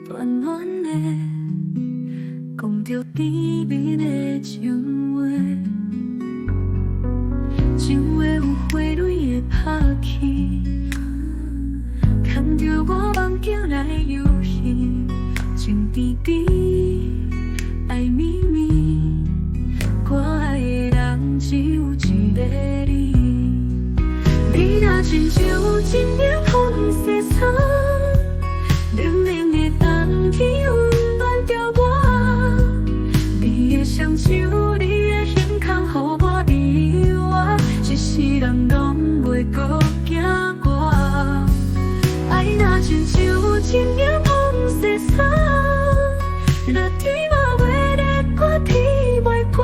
暖暖的，讲着甜蜜的情话。情话有花蕊的拍起，牵着我梦境来游戏，情甜甜，爱绵绵，我爱的人只有一个你。你若亲像一粒风雪草，冷冷的冬天温暖着我。你的双手，你的胸膛，予我依偎，一世人拢袂搁惊我。爱若亲像一粒风雪草，若天嘛袂热，我天袂寒，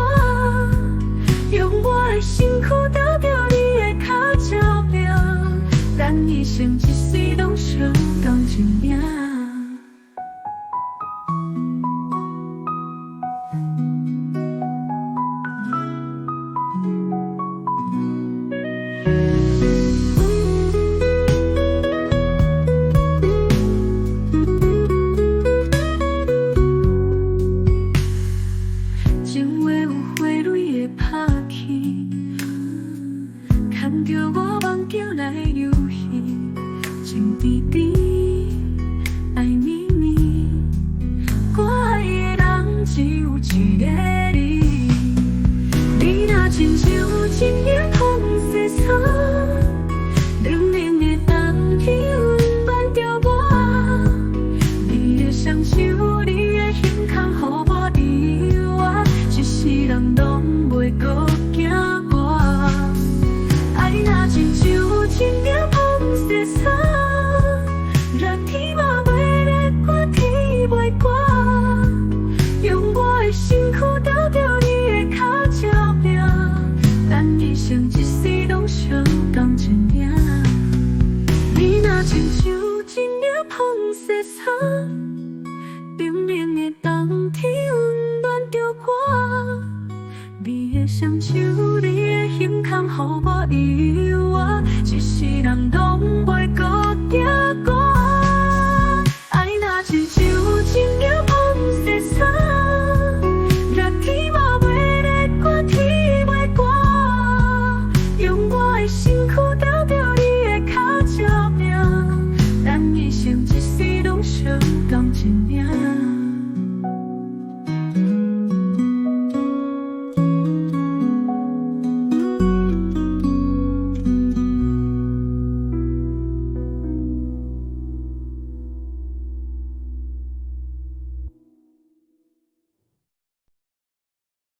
用我的身躯斗着你的脚照拼，咱一生一世拢相共一命。情话有花蕊的拍起，牵着我梦境来游戏，情甜甜，爱绵绵，我爱的人只有一个你。你若亲像一粒风雪草，冷冷的冬天温暖着我。你的双手，你的胸膛，予我依偎，一世人拢袂搁惊我。爱若亲像一粒风雪草，若天嘛袂热，我天袂寒，用我的身躯斗着你的脚照拼，咱一生一世拢相共一命。你若亲像一粒风雪草，冷冷的冬天温暖着我。你的双手，你的胸膛，予我依偎，一世人拢